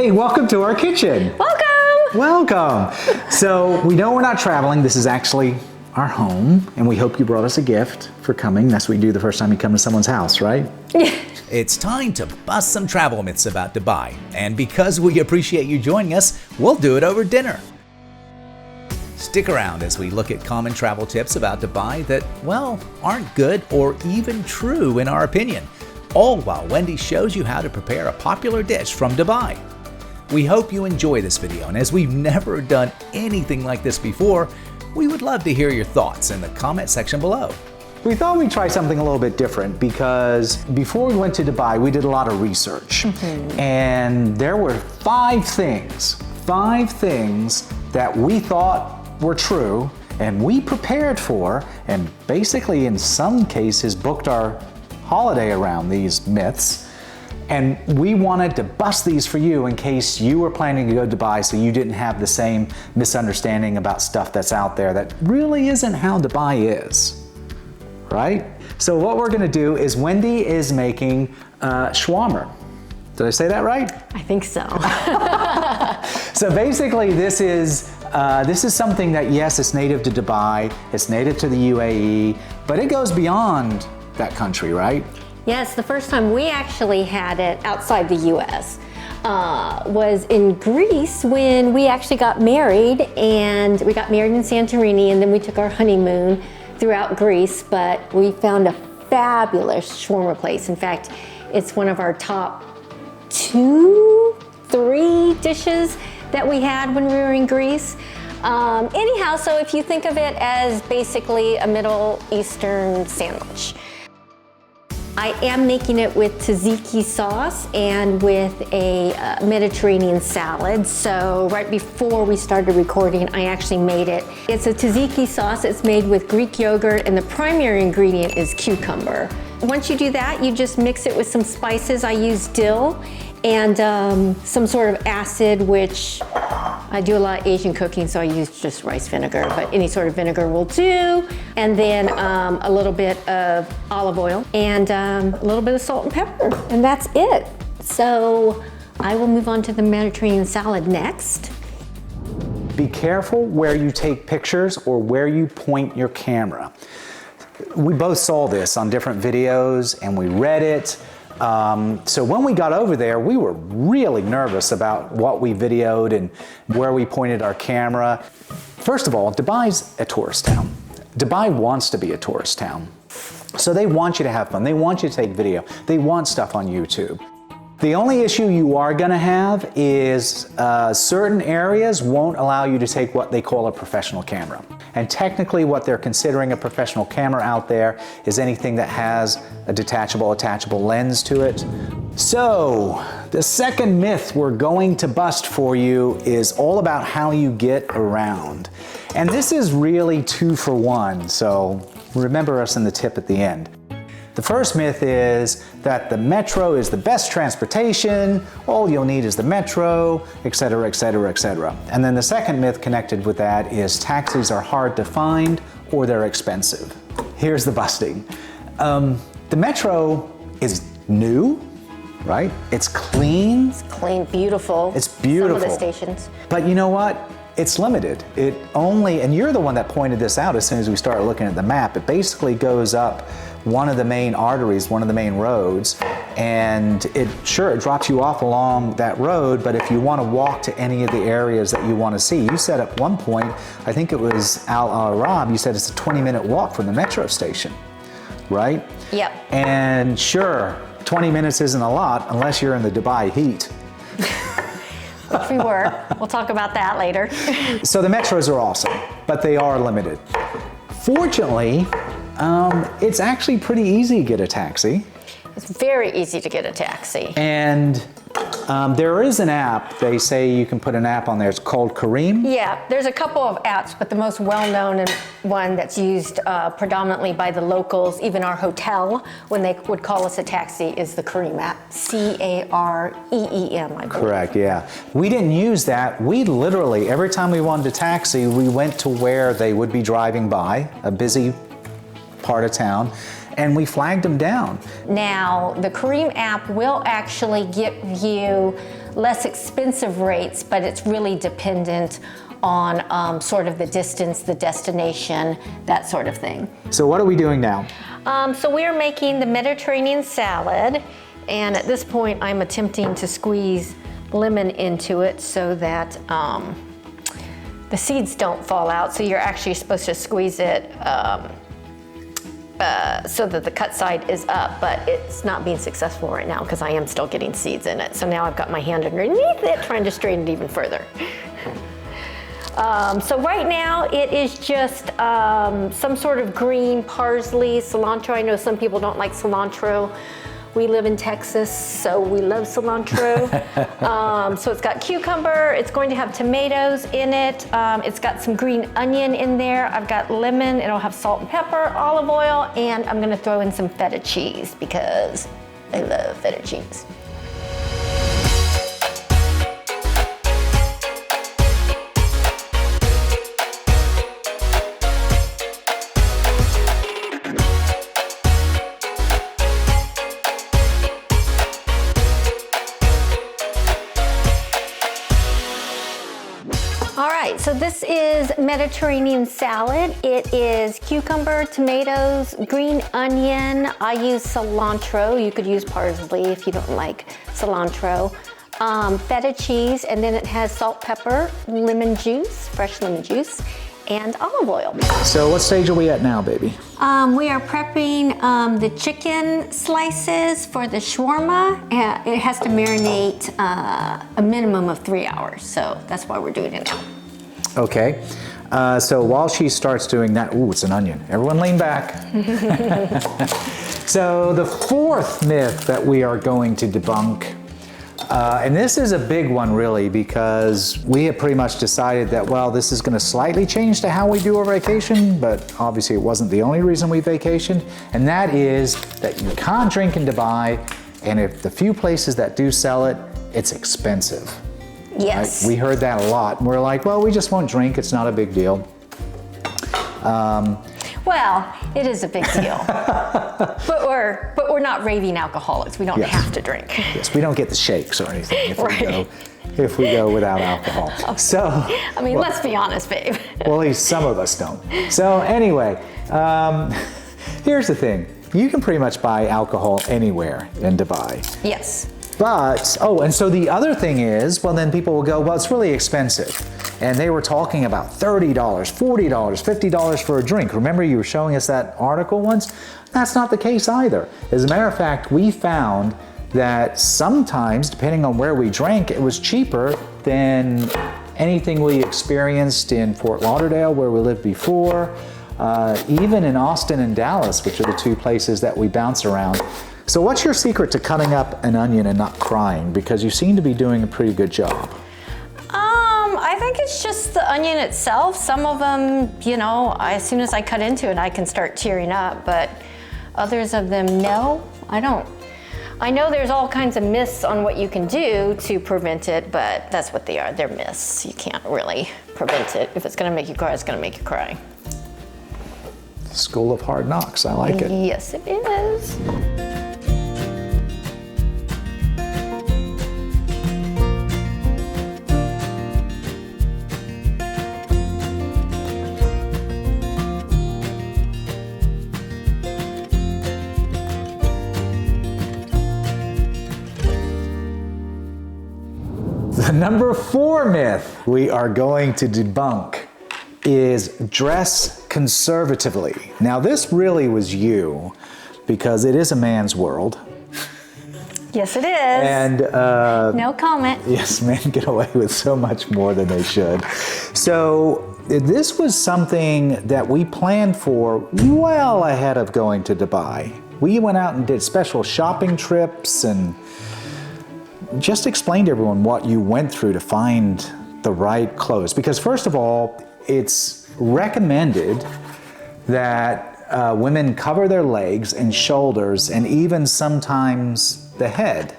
Hey, welcome to our kitchen. Welcome! Welcome. So we know we're not traveling. This is actually our home, and we hope you brought us a gift for coming. That's what you do the first time you come to someone's house, right? It's time to bust some travel myths about Dubai, and because we appreciate you joining us, we'll do it over dinner. Stick around as we look at common travel tips about Dubai that, well, aren't good or even true in our opinion, all while Wendy shows you how to prepare a popular dish from Dubai. We hope you enjoy this video, and as we've never done anything like this before, we would love to hear your thoughts in the comment section below. We thought we'd try something a little bit different because before we went to Dubai, we did a lot of research. And there were five things that we thought were true and we prepared for, and basically in some cases booked our holiday around these myths. And we wanted to bust these for you in case you were planning to go to Dubai so you didn't have the same misunderstanding about stuff that's out there that really isn't how Dubai is, right? So what we're gonna do is Wendy is making shawarma. Did I say that right? I think so. So basically this is something that, yes, it's native to Dubai, it's native to the UAE, but it goes beyond that country, right? Yes, the first time we actually had it outside the US was in Greece when we actually got married, and we got married in Santorini, and then we took our honeymoon throughout Greece, but we found a fabulous shawarma place. In fact, it's one of our top 2, 3 dishes that we had when we were in Greece. Anyhow, so if you think of it as basically a Middle Eastern sandwich. I am making it with tzatziki sauce and with a Mediterranean salad. So right before we started recording, I actually made it. It's a tzatziki sauce. It's made with Greek yogurt, and the primary ingredient is cucumber. Once you do that, you just mix it with some spices. I use dill and some sort of acid, which I do a lot of Asian cooking, so I use just rice vinegar, but any sort of vinegar will do. And then a little bit of olive oil and a little bit of salt and pepper, and that's it. So I will move on to the Mediterranean salad next. Be careful where you take pictures or where you point your camera. We both saw this on different videos and we read it. So when we got over there, we were really nervous about what we videoed and where we pointed our camera. First of all, Dubai's a tourist town. Dubai wants to be a tourist town. So they want you to have fun. They want you to take video. They want stuff on YouTube. The only issue you are gonna have is certain areas won't allow you to take what they call a professional camera. And technically what they're considering a professional camera out there is anything that has a detachable, attachable lens to it. So the second myth we're going to bust for you is all about how you get around. And this is really 2 for 1, so remember us in the tip at the end. The first myth is that the metro is the best transportation, all you'll need is the metro, etc., etc., etc. And then the second myth connected with that is taxis are hard to find or they're expensive. Here's the busting. The metro is new, right? It's clean. It's clean, beautiful. It's beautiful. Some of the stations. But you know what? It's limited. It only, and you're the one that pointed this out as soon as we started looking at the map, it basically goes up one of the main arteries, one of the main roads, and it drops you off along that road, but if you want to walk to any of the areas that you want to see, you said at one point, I think it was Al Arab, you said it's a 20-minute walk from the metro station, right? Yep. And sure, 20 minutes isn't a lot unless you're in the Dubai heat. Which we were. We'll talk about that later. So the metros are awesome, but they are limited. Fortunately, it's actually pretty easy to get a taxi. It's very easy to get a taxi. And there is an app, they say you can put an app on there, it's called Kareem. Yeah, there's a couple of apps, but the most well-known one that's used predominantly by the locals, even our hotel, when they would call us a taxi, is the Kareem app. C-A-R-E-E-M, I believe. Correct, yeah. We didn't use that. We literally, every time we wanted a taxi, we went to where they would be driving by, a busy part of town, and we flagged them down. Now, the Kareem app will actually give you less expensive rates, but it's really dependent on sort of the distance, the destination, that sort of thing. So what are we doing now? So we are making the Mediterranean salad, and at this point I'm attempting to squeeze lemon into it so that the seeds don't fall out. So you're actually supposed to squeeze it so that the cut side is up, but it's not being successful right now because I am still getting seeds in it. So now I've got my hand underneath it trying to strain it even further. So right now it is just some sort of green parsley, cilantro. I know some people don't like cilantro. We live in Texas, so we love cilantro. So it's got cucumber, it's going to have tomatoes in it, it's got some green onion in there, I've got lemon, it'll have salt and pepper, olive oil, and I'm gonna throw in some feta cheese because I love feta cheese. All right, so this is Mediterranean salad. It is cucumber, tomatoes, green onion. I use cilantro. You could use parsley if you don't like cilantro. Feta cheese, and then it has salt, pepper, lemon juice, fresh lemon juice, and olive oil. So what stage are we at now, baby? We are prepping the chicken slices for the shawarma. It has to marinate a minimum of 3 hours, so that's why we're doing it now. Okay. So while she starts doing that, ooh, it's an onion. Everyone lean back. So the fourth myth that we are going to debunk, and this is a big one really, because we have pretty much decided that, well, this is going to slightly change to how we do our vacation, but obviously it wasn't the only reason we vacationed, and that is that you can't drink in Dubai, and if the few places that do sell it, it's expensive. Yes. Right? We heard that a lot, and we're like, well, we just won't drink, it's not a big deal. Well, it is a big deal. but we're not raving alcoholics. We don't Yes. have to drink. Yes, we don't get the shakes or anything Right. if we go without alcohol. So, I mean, let's be honest, babe. well, at least some of us don't. So anyway, here's the thing. You can pretty much buy alcohol anywhere in Dubai. Yes. But, oh, and so the other thing is, well, then people will go, well, it's really expensive. And they were talking about $30, $40, $50 for a drink. Remember you were showing us that article once? That's not the case either. As a matter of fact, we found that sometimes, depending on where we drank, it was cheaper than anything we experienced in Fort Lauderdale, where we lived before, even in Austin and Dallas, which are the two places that we bounce around. So what's your secret to cutting up an onion and not crying? Because you seem to be doing a pretty good job. I think it's just the onion itself. Some of them, you know, as soon as I cut into it, I can start tearing up, but others of them, no, I don't. I know there's all kinds of myths on what you can do to prevent it, but that's what they are. They're myths. You can't really prevent it. If it's gonna make you cry, it's gonna make you cry. School of Hard Knocks, I like it. Yes, it is. The number 4 myth we are going to debunk is dress conservatively. Now this really was you, because it is a man's world. Yes, it is. And no comment. yes, men get away with so much more than they should. So this was something that we planned for well ahead of going to Dubai. We went out and did special shopping trips and just explain to everyone what you went through to find the right clothes. Because first of all, it's recommended that women cover their legs and shoulders and even sometimes the head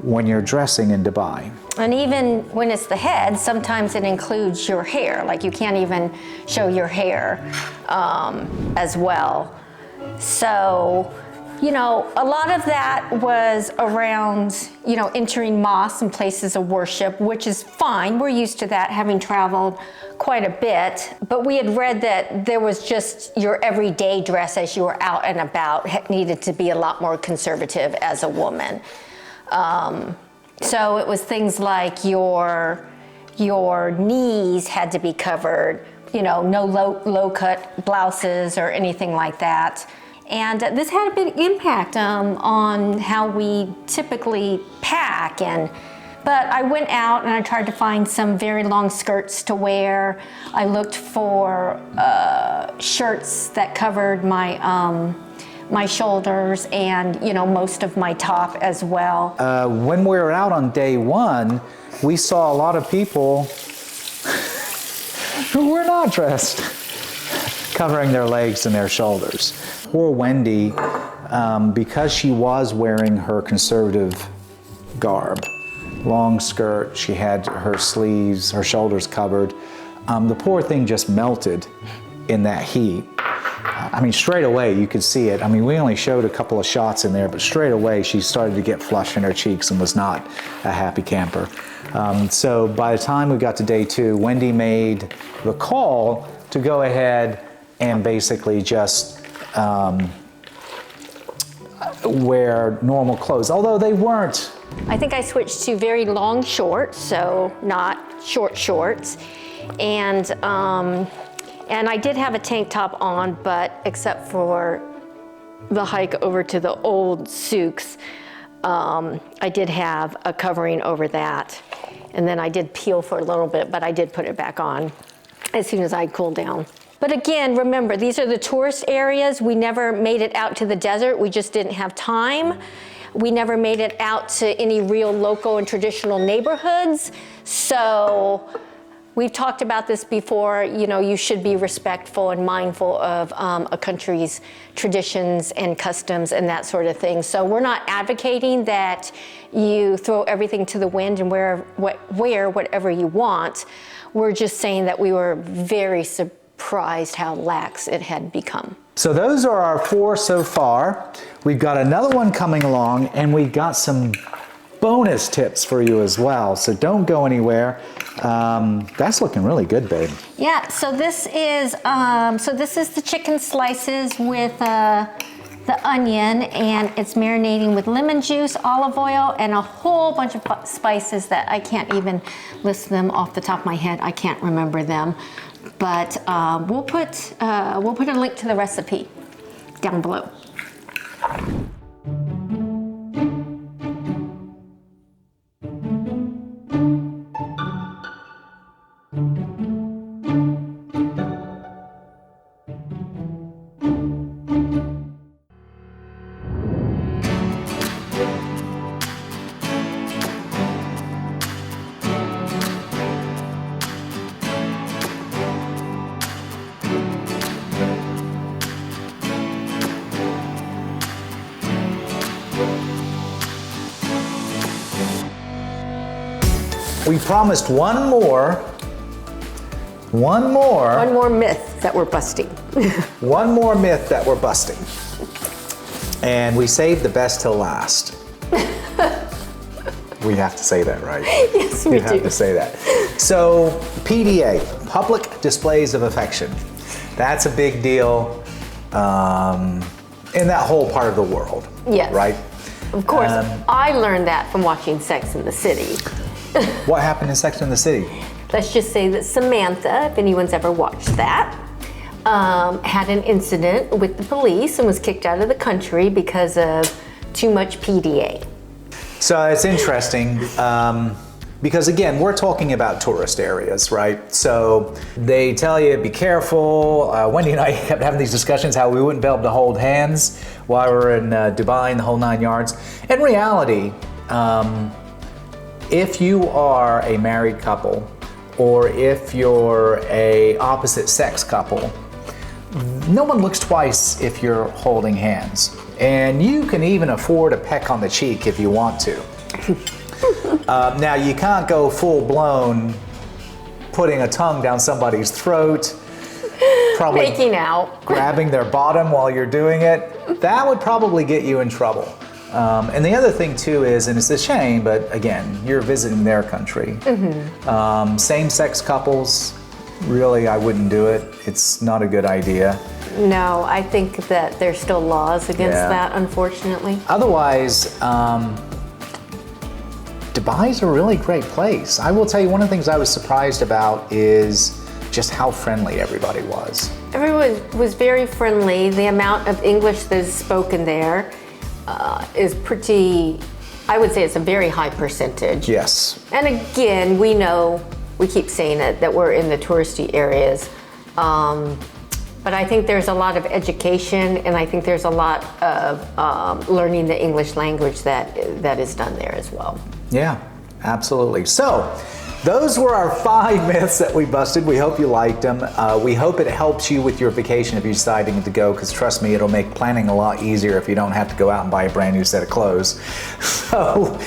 when you're dressing in Dubai. And even when it's the head, sometimes it includes your hair. Like you can't even show your hair as well. So You know, a lot of that was around, you know, entering mosques and places of worship, which is fine. We're used to that, having traveled quite a bit. But we had read that there was just your everyday dress as you were out and about needed to be a lot more conservative as a woman. So it was things like your knees had to be covered, you know, no low-cut blouses or anything like that. And this had a big impact on how we typically pack. But I went out and I tried to find some very long skirts to wear. I looked for shirts that covered my shoulders and, you know, most of my top as well. When we were out on day one, we saw a lot of people who were not dressed, covering their legs and their shoulders. Poor Wendy, because she was wearing her conservative garb, long skirt, she had her sleeves, her shoulders covered. The poor thing just melted in that heat. I mean, straight away you could see it. I mean, we only showed a couple of shots in there, but straight away she started to get flush in her cheeks and was not a happy camper. So by the time we got to day two, Wendy made the call to go ahead and basically just wear normal clothes, although they weren't. I think I switched to very long shorts, so not short shorts. And I did have a tank top on, but except for the hike over to the old souks, I did have a covering over that. And then I did peel for a little bit, but I did put it back on as soon as I cooled down. But again, remember, these are the tourist areas. We never made it out to the desert. We just didn't have time. We never made it out to any real local and traditional neighborhoods. So we've talked about this before. You know, you should be respectful and mindful of a country's traditions and customs and that sort of thing. So we're not advocating that you throw everything to the wind and wear whatever you want. We're just saying that we were very surprised how lax it had become. So those are our 4 so far. We've got another one coming along, and we've got some bonus tips for you as well. So don't go anywhere. That's looking really good, babe. Yeah. So this is the chicken slices with the onion, and it's marinating with lemon juice, olive oil, and a whole bunch of spices that I can't even list them off the top of my head. I can't remember them. But we'll put a link to the recipe down below. We promised one more One more myth that we're busting. one more myth that we're busting. And we saved the best till last. We have to say that, right? Yes, we do. have to say that. So, PDA, public displays of affection. That's a big deal in that whole part of the world. Yes. Right? Of course, I learned that from watching Sex and the City. What happened in Sex and the City? Let's just say that Samantha, if anyone's ever watched that, had an incident with the police and was kicked out of the country because of too much PDA. So it's interesting because again, we're talking about tourist areas, right? So they tell you, be careful. Wendy and I kept having these discussions how we wouldn't be able to hold hands while we were in Dubai and the whole 9 yards. In reality, if you are a married couple or if you're a opposite sex couple, no one looks twice if you're holding hands. And you can even afford a peck on the cheek if you want to. Now, you can't go full blown putting a tongue down somebody's throat probably Making out. grabbing their bottom while you're doing it, that would probably get you in trouble. And the other thing too is, and it's a shame, but again, you're visiting their country. Same-sex couples, really, I wouldn't do it. It's not a good idea. No, I think that there's still laws against Yeah. that, unfortunately. Otherwise, Dubai's a really great place. I will tell you, one of the things I was surprised about is just how friendly everybody was. Everyone was very friendly. The amount of English that is spoken there is pretty, I would say it's a very high percentage. Yes. And again, we know, we keep saying it, that we're in the touristy areas. But I think there's a lot of education, and I think there's a lot of learning the English language that is done there as well. Yeah, absolutely. So, those were our 5 myths that we busted. We hope you liked them. We hope it helps you with your vacation if you're deciding to go, because trust me, it'll make planning a lot easier if you don't have to go out and buy a brand new set of clothes. So,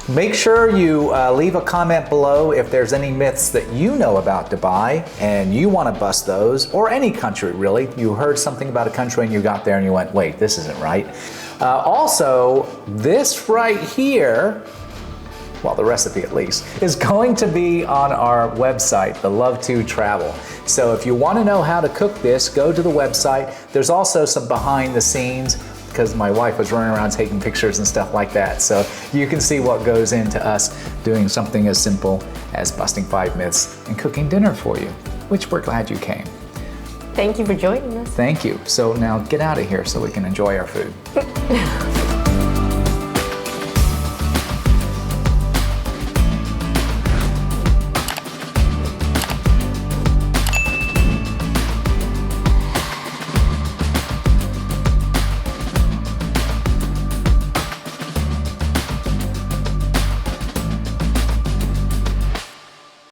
make sure you leave a comment below if there's any myths that you know about Dubai and you want to bust those, or any country really. You heard something about a country and you got there and you went, wait, this isn't right. Also, this right here, well, the recipe at least, is going to be on our website, the Love to Travel. So if you want to know how to cook this, go to the website. There's also some behind the scenes, because my wife was running around taking pictures and stuff like that. So you can see what goes into us doing something as simple as busting 5 myths and cooking dinner for you, which we're glad you came. Thank you for joining us. Thank you. So now get out of here so we can enjoy our food.